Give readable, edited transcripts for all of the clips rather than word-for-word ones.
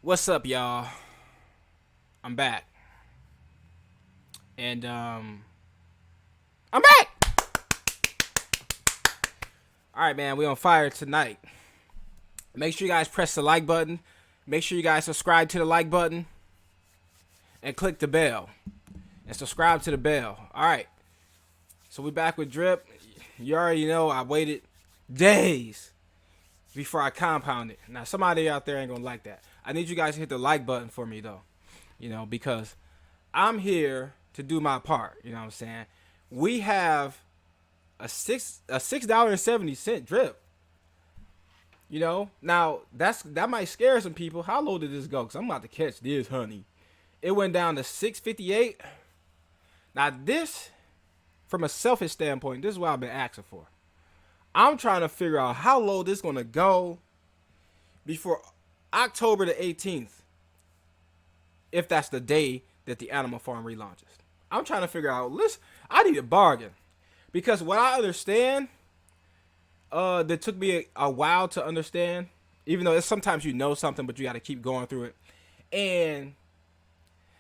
What's up, y'all? I'm back. And I'm back. All right, man, we on fire tonight. Make sure you guys press the like button. Make sure you guys subscribe to the like button and click the bell and subscribe to the bell. All right. So we back with Drip. You already know I waited days before I compounded. Now somebody out there ain't gonna like that. I need you guys to hit the like button for me though. Because I'm here to do my part. You know what I'm saying? We have a $6.70 drip. Now that might scare some people. How low did this go? Cause I'm about to catch this, honey. It went down to 6.58. Now this, from a selfish standpoint, this is what I've been asking for. I'm trying to figure out how low this is gonna go before October the 18th, if that's the day that the animal farm relaunches. I'm trying to figure out. Listen, I need a bargain because what I understand, that took me a while to understand. Even though it's sometimes you know something, but you got to keep going through it, and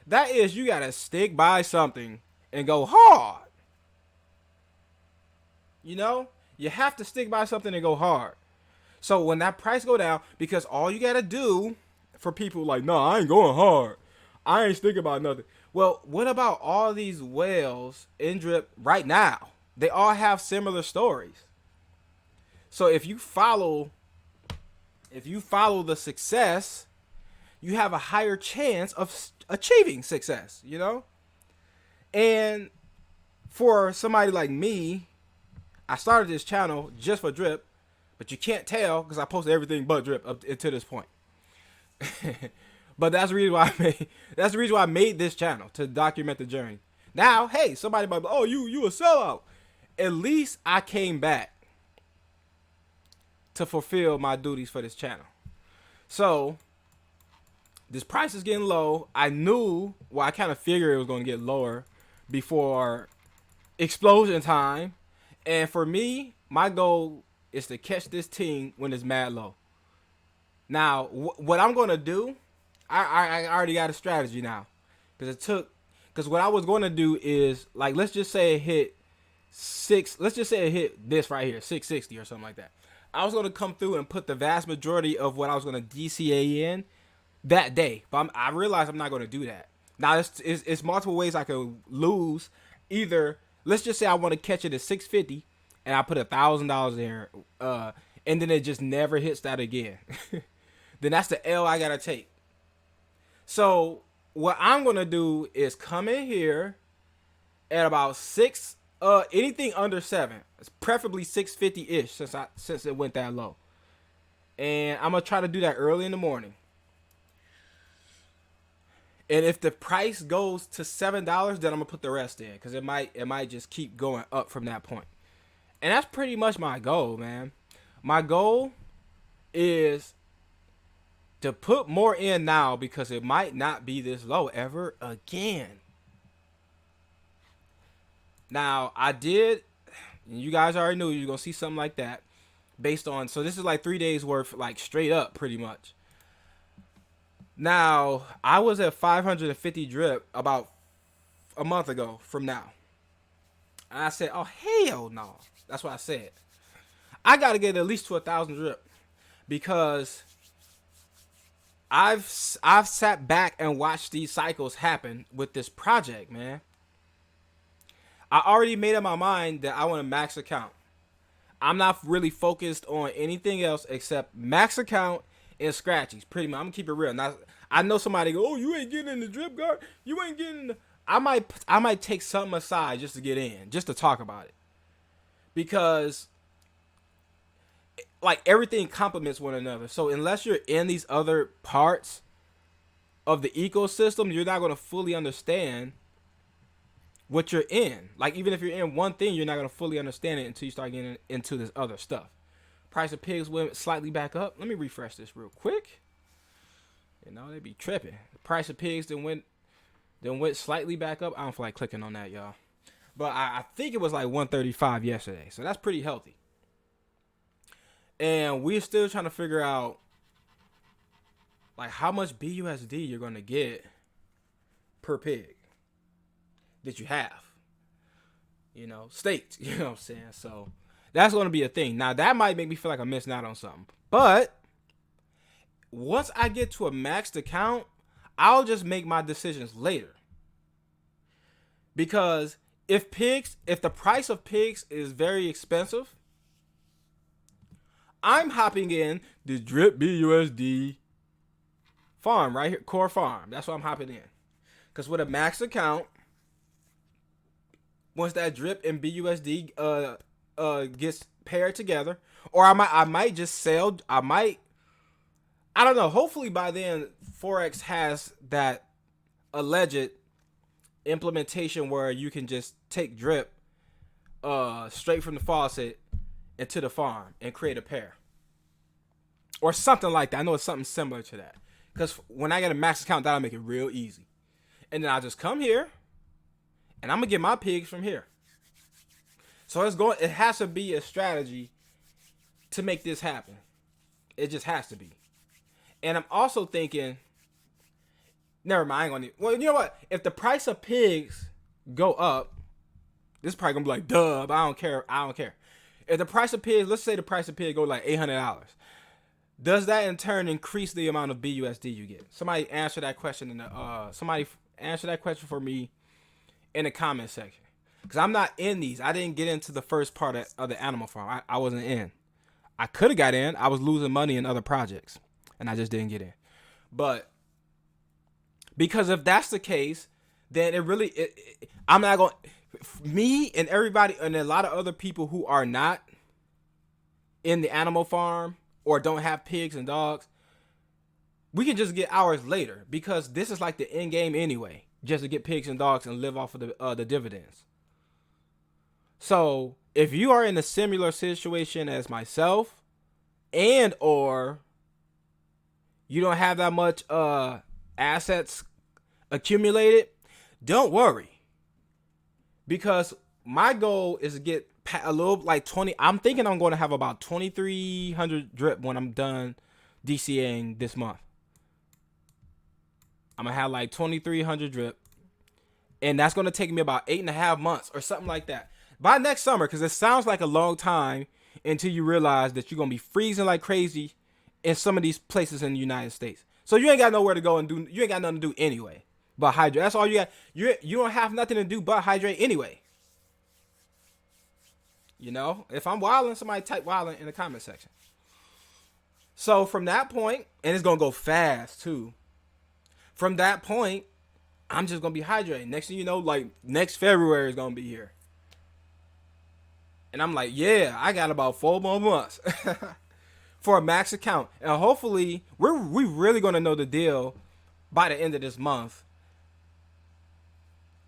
that is you got to stick by something and go hard. You have to stick by something and go hard. So when that price go down, because all you got to do for people like, no, I ain't going hard. I ain't thinking about nothing. Well, what about all these whales in drip right now? They all have similar stories. So if you follow the success, you have a higher chance of achieving success, And for somebody like me, I started this channel just for drip, but you can't tell because I posted everything but drip up to this point. But that's the reason why I made this channel, to document the journey. Now, hey, somebody might be, oh, you a sellout. At least I came back to fulfill my duties for this channel. So this price is getting low. I kind of figured it was going to get lower before explosion time. And for me, my goal is to catch this team when it's mad low. Now, what I'm going to do, I already got a strategy now, because what I was going to do is, like, let's just say it hit this right here, 660 or something like that. I was going to come through and put the vast majority of what I was going to DCA in that day, but I realized I'm not going to do that. Now it's multiple ways I could lose. Either let's just say I want to catch it at 650 and I put $1,000 there, and then it just never hits that again. Then that's the L I gotta take. So what I'm gonna do is come in here at about anything under 7. It's preferably 650-ish since it went that low. And I'm gonna try to do that early in the morning. And if the price goes to $7, then I'm gonna put the rest in, because it might just keep going up from that point. And that's pretty much my goal, man. My goal is to put more in now, because it might not be this low ever again. Now, you guys already knew you're going to see something like that so this is like 3 days worth, like straight up pretty much. Now, I was at 550 drip about a month ago from now. And I said, oh, hell no. That's what I said. I got to get at least to 1,000 drip, because I've sat back and watched these cycles happen with this project, man. I already made up my mind that I want a max account. I'm not really focused on anything else except max account and scratchies. Pretty much, I'm gonna keep it real. Now, I know somebody go, oh, you ain't getting in the drip guard. You ain't getting in the... I might take something aside just to get in, just to talk about it, because like everything complements one another. So unless you're in these other parts of the ecosystem, you're not going to fully understand what you're in. Like, even if you're in one thing, you're not going to fully understand it until you start getting into this other stuff. Price of pigs went slightly back up. Let me refresh this real quick. They be tripping. The price of pigs then went slightly back up. I don't feel like clicking on that, y'all. But I think it was like 135 yesterday. So that's pretty healthy. And we're still trying to figure out, like how much BUSD you're gonna get per pig that you have. You know, staked. You know what I'm saying? So that's gonna be a thing. Now that might make me feel like I'm missing out on something. But once I get to a maxed account, I'll just make my decisions later. Because if the price of pigs is very expensive, I'm hopping in the drip BUSD farm right here, core farm. That's what I'm hopping in. Because with a max account, once that drip and BUSD gets paired together, or I might just sell. I don't know. Hopefully by then, forex has that alleged implementation where you can just take drip straight from the faucet into the farm and create a pair or something like that. I know it's something similar to that, because when I get a max account, that'll make it real easy. And then I'll just come here and I'm gonna get my pigs from here. So it has to be a strategy to make this happen. It just has to be. And I'm also thinking, never mind. Well, you know what? If the price of pigs go up, this is probably gonna be like, duh, but I don't care. If the price of pigs, let's say the price of pig go like $800, does that in turn increase the amount of BUSD you get? Somebody answer that question for me in the comment section. Because I'm not in these. I didn't get into the first part of the animal farm. I wasn't in. I could have got in. I was losing money in other projects, and I just didn't get in. But because if that's the case, then I'm not going. Me and everybody and a lot of other people who are not in the animal farm or don't have pigs and dogs, we can just get ours later, because this is like the end game anyway, just to get pigs and dogs and live off of the dividends. So if you are in a similar situation as myself, and or you don't have that much assets accumulated, don't worry, because my goal is to get a little like 20. I'm thinking I'm going to have about 2,300 drip when I'm done DCAing this month. I'm gonna have like 2,300 drip, and that's gonna take me about 8.5 months or something like that by next summer, because it sounds like a long time until you realize that you're gonna be freezing like crazy in some of these places in the United States. So you ain't got nowhere to go and do. You ain't got nothing to do anyway but hydrate. That's all you got. You don't have nothing to do but hydrate anyway. You know, if I'm wilding, somebody type wilding in the comment section. So from that point, and it's gonna go fast too. From that point, I'm just gonna be hydrating. Next thing you know, like next February is gonna be here. And I'm like, yeah, I got about 4 more months for a max account. And hopefully, we really going to know the deal by the end of this month,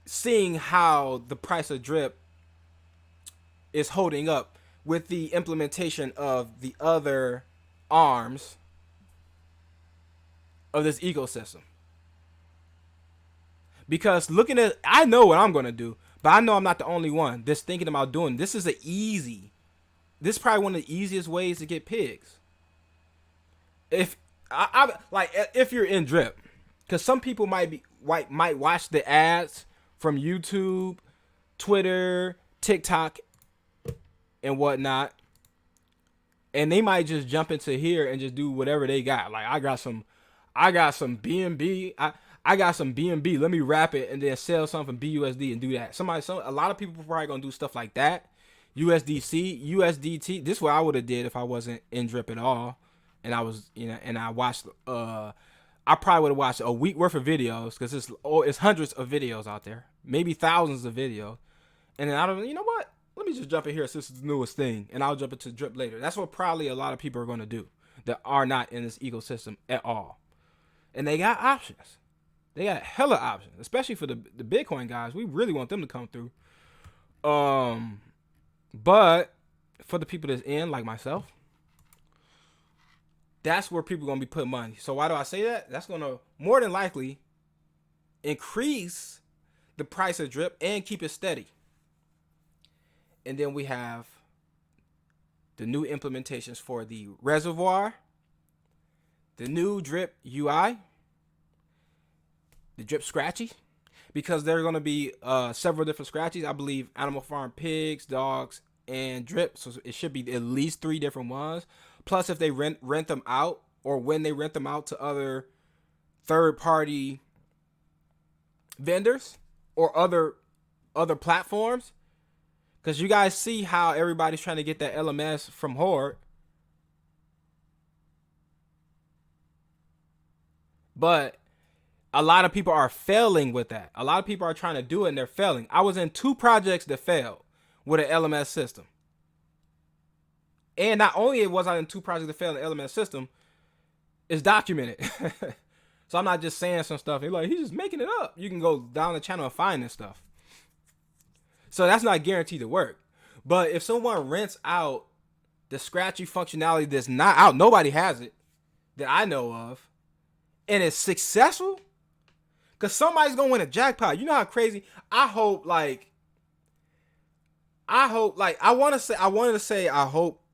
seeing how the price of drip is holding up with the implementation of the other arms of this ecosystem. Because I know what I'm going to do. But I know I'm not the only one that's thinking about doing this. This is probably one of the easiest ways to get pigs. If if you're in drip, because some people might watch the ads from YouTube, Twitter, TikTok, and whatnot, and they might just jump into here and just do whatever they got. Like I got some BNB. I got some BNB. Let me wrap it and then sell something BUSD and do that. A lot of people probably gonna do stuff like that. USDC, USDT. This is what I would have did if I wasn't in drip at all, and I was, and I watched. I probably would have watched a week worth of videos, because it's hundreds of videos out there, maybe thousands of videos, and then you know what? Let me just jump in here since it's the newest thing, and I'll jump into drip later. That's what probably a lot of people are gonna do that are not in this ecosystem at all, and they got options. They got hella options, especially for the Bitcoin guys. We really want them to come through. But for the people that's in, like myself, that's where people are going to be putting money. So why do I say that? That's going to more than likely increase the price of drip and keep it steady. And then we have the new implementations for the reservoir, the new drip UI, the drip scratchy, because there are going to be several different scratchies. I believe Animal Farm pigs, dogs, and drip. So it should be at least 3 different ones. Plus, if they rent them out, or when they rent them out to other third-party vendors or other platforms, because you guys see how everybody's trying to get that LMS from Horde. But a lot of people are failing with that. A lot of people are trying to do it and they're failing. I was in 2 projects that failed with an LMS system. And not only was I in 2 projects that failed in the LMS system, it's documented. So I'm not just saying some stuff. He's just making it up. You can go down the channel and find this stuff. So that's not guaranteed to work. But if someone rents out the scratchy functionality that's not out, nobody has it that I know of, and it's successful, because somebody's gonna win a jackpot. You know how crazy? I hope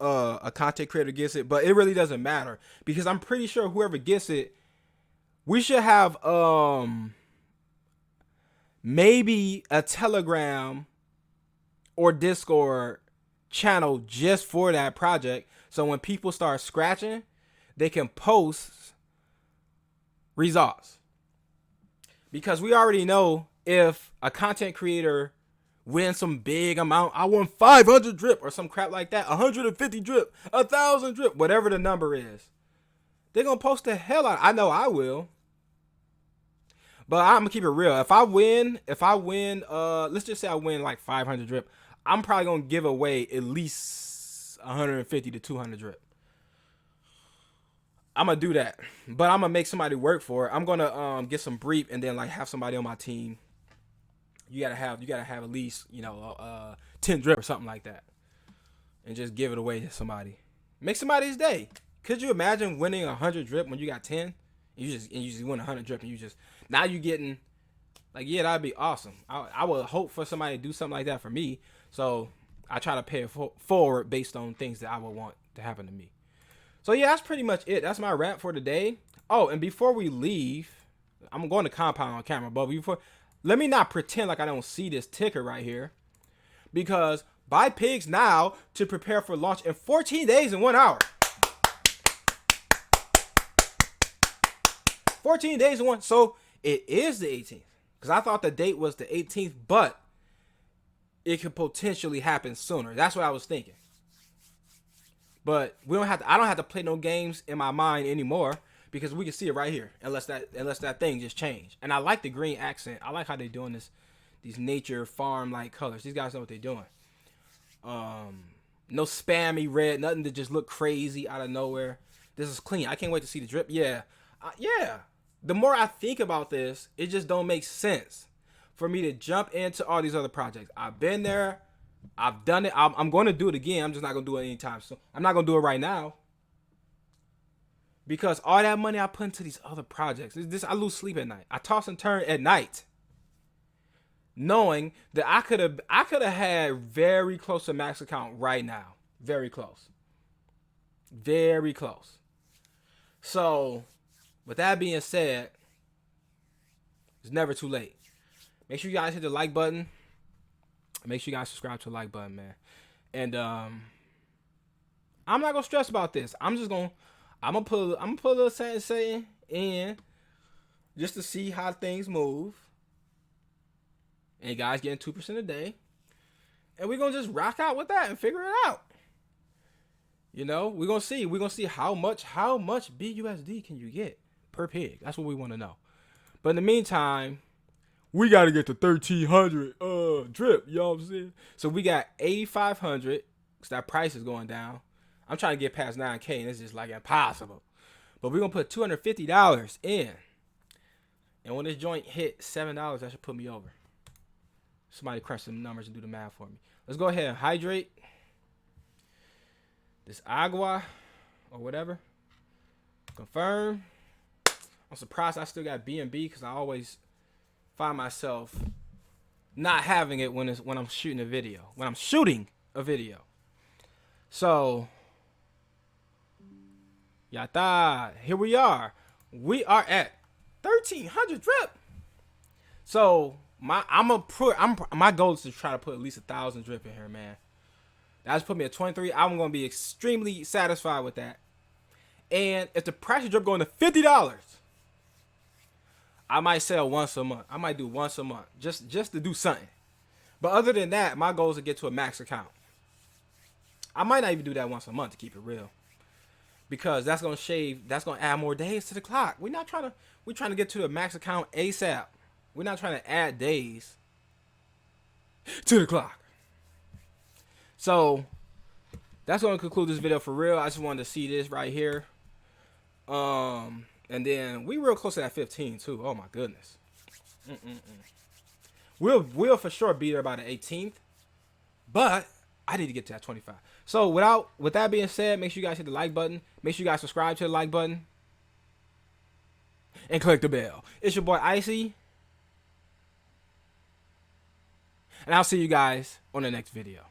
a content creator gets it, but it really doesn't matter, because I'm pretty sure whoever gets it, we should have maybe a Telegram or Discord channel just for that project, so when people start scratching, they can post results. Because we already know if a content creator wins some big amount, I won 500 drip or some crap like that, 150 drip, 1,000 drip, whatever the number is, they're gonna post the hell out. I know I will. But I'm gonna keep it real. If I win, let's just say I win like 500 drip, I'm probably gonna give away at least 150 to 200 drip. I'm gonna do that, but I'm gonna make somebody work for it. I'm gonna get some brief and then like have somebody on my team. You gotta have at least 10 drip or something like that, and just give it away to somebody. Make somebody's day. Could you imagine winning 100 drip when you got 10? You just win 100 drip and now you getting that'd be awesome. I would hope for somebody to do something like that for me. So I try to pay it forward based on things that I would want to happen to me. So yeah, that's pretty much it. That's my rant for today. Oh, and before we leave, I'm going to compound on camera, but let me not pretend like I don't see this ticker right here, because buy pigs now to prepare for launch in 14 days and 1 hour. 14 days and 1. So it is the 18th, because I thought the date was the 18th, but it could potentially happen sooner. That's what I was thinking. But I don't have to play no games in my mind anymore, because we can see it right here, unless that thing just changed. And I like the green accent. I like how they're doing these nature farm like colors. These guys know what they're doing. No spammy red, nothing to just look crazy out of nowhere. This is clean. I can't wait to see the drip. Yeah. The more I think about this, it just don't make sense for me to jump into all these other projects. I've been there. I've done it. I'm going to do it again. I'm just not going to do it anytime soon. I'm not going to do it right now, because all that money I put into these other projects, I lose sleep at night. I toss and turn at night, knowing that I could have had very close to max account right now. Very close. Very close. So, with that being said, it's never too late. Make sure you guys hit the like button. Make sure you guys subscribe to the like button, man. And I'm not gonna stress about this. I'm gonna put a little something in just to see how things move. And you guys getting 2% a day, and we're gonna just rock out with that and figure it out. We're gonna see how much BUSD can you get per pig. That's what we want to know. But in the meantime, we got to get to 1,300 drip, you know what I'm saying? So we got 8,500, because that price is going down. I'm trying to get past 9K, and it's just like impossible. But we're going to put $250 in. And when this joint hit $7, that should put me over. Somebody crunch some numbers and do the math for me. Let's go ahead and hydrate this agua or whatever. Confirm. I'm surprised I still got BNB, because I always find myself not having it when I'm shooting a video. So Yata. Here we are. We are at 1,300 drip. So my goal is to try to put at least 1,000 drip in here, man. That's put me at 23. I'm gonna be extremely satisfied with that. And if the price of drip going to $50, I might sell once a month. I might do once a month just to do something. But other than that, my goal is to get to a max account. I might not even do that once a month to keep it real, because that's gonna add more days to the clock. We're trying to get to a max account ASAP. We're not trying to add days to the clock. So that's gonna conclude this video for real. I just wanted to see this right here. And then we real close to that 15 too. Oh my goodness. We'll for sure be there by the 18th, but I need to get to that 25. So with that being said, make sure you guys hit the like button. Make sure you guys subscribe to the like button and click the bell. It's your boy Icy, and I'll see you guys on the next video.